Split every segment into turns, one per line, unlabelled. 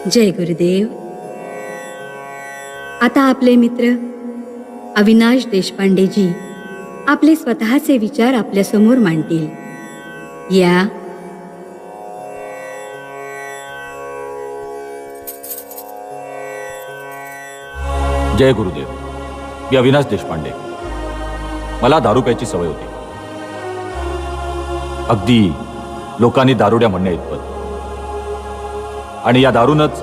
जय गुरुदेव. आता आपले मित्र अविनाश देशपांडेजी आपले स्वतःचे विचार आपल्या समोर मांडतील. या.
जय गुरुदेव. मी अविनाश देशपांडे. मला दारू प्यायची सवय होती, अगदी लोकांनी दारुड्या म्हणण्या इतपत. आणि या दारूनच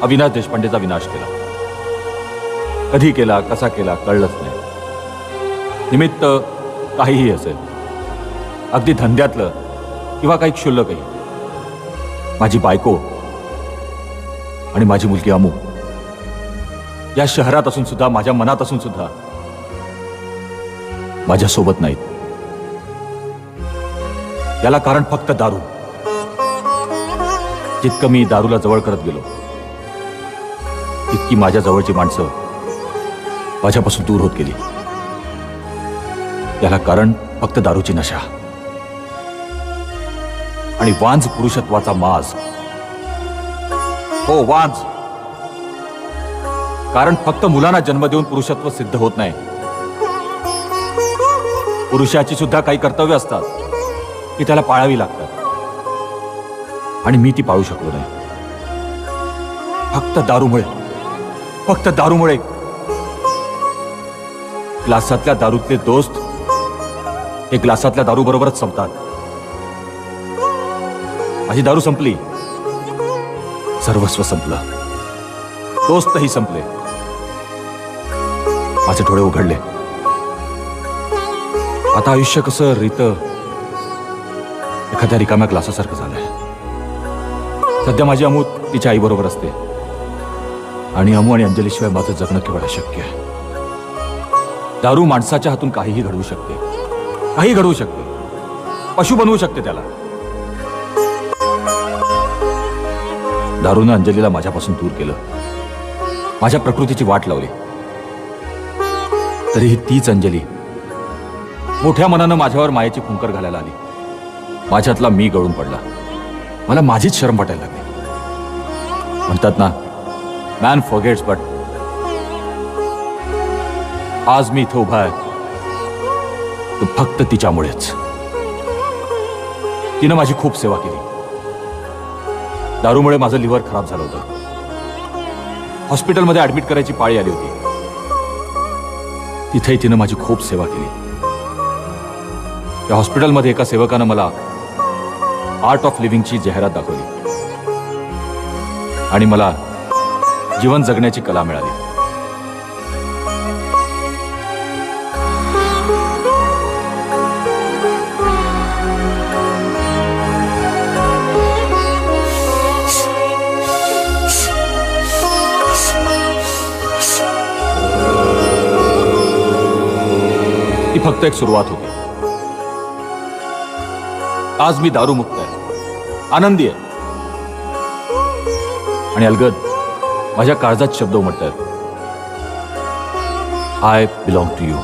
अविनाश देशपांडेचा विनाश केला. कधी केला, कसा केला कळलंच नाही. निमित्त काहीही असेल, अगदी धंद्यातलं किंवा काही क्षुल्लकही. माझी बायको आणि माझी मुलगी अमू या शहरात असून सुद्धा, माझ्या मनात असून सुद्धा माझ्या सोबत नाहीत. याला कारण फक्त दारू. जितकं मी दारूला जवळ करत गेलो तितकी माझ्या जवळची माणसं माझ्यापासून दूर होत गेली. याला कारण फक्त दारूची नशा आणि वांज पुरुषत्वाचा माज. हो, वांज. कारण फक्त मुलांना जन्म देऊन पुरुषत्व सिद्ध होत नाही. पुरुषाची सुद्धा काही कर्तव्य असतात की त्याला पाळावी लागतात, आणि मी ती पाळू शकलो नाही. फक्त दारूमुळे. फक्त दारूमुळे. ग्लासातल्या दारूतले दोस्त हे ग्लासातल्या दारू बरोबरच संपतात. माझी दारू संपली, सर्वस्व संपलं, दोस्तही संपले. माझे डोळे उघडले. आता आयुष्य कसं रीत एखाद्या रिकाम्या ग्लासासारखं झालंय. सध्या माझी अमू तिच्या आई बरोबर असते, आणि अमू आणि अंजलीशिवाय माझं जगणं केवळ अशक्य आहे. दारू माणसाच्या हातून काहीही घडवू शकते, काही घडवू शकते, पशु बनवू शकते त्याला. दारूनं अंजलीला माझ्यापासून दूर केलं, माझ्या प्रकृतीची वाट लावली. तरीही तीच अंजली मोठ्या मनानं माझ्यावर मायेची फुंकर घालायला आली. माझ्यातला मी गळून पडला. मला माझीच शरम वाटायला लागली. म्हणतात ना, मॅन फॉरगेट्स, बट आज मी इथं उभा आहे तो फक्त तिच्यामुळेच. तिनं माझी खूप सेवा केली. दारूमुळे माझं लिव्हर खराब झालं होतं. हॉस्पिटलमध्ये ऍडमिट करायची पाळी आली होती. तिथेही तिनं माझी खूप सेवा केली. त्या हॉस्पिटलमध्ये एका सेवकानं मला आर्ट ऑफ लिव्हिंगची जाहिरात दाखवली, आणि मला जीवन जगण्याची कला मिळाली. ती फक्त एक सुरुवात होती. आज मी दारूमुक्त आहे, आनंदी आहे, आणि अलगद माझ्या काळजात शब्द उमटतात, आय बिलॉंग टू यू.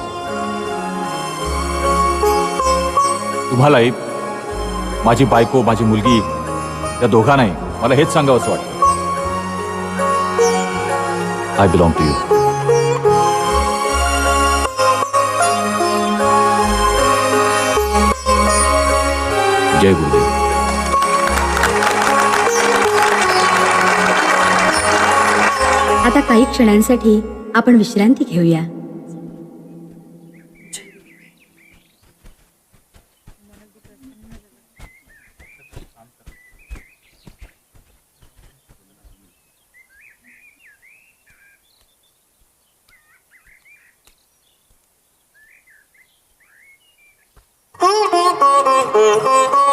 तुम्हालाही, माझी बायको, माझी मुलगी, या दोघांनाही मला हेच सांगावं असं वाटतं, आय बिलॉंग टू यू. जय गुरुदेव.
आता काही क्षणांसाठी आपण विश्रांती घेऊया.
Oh,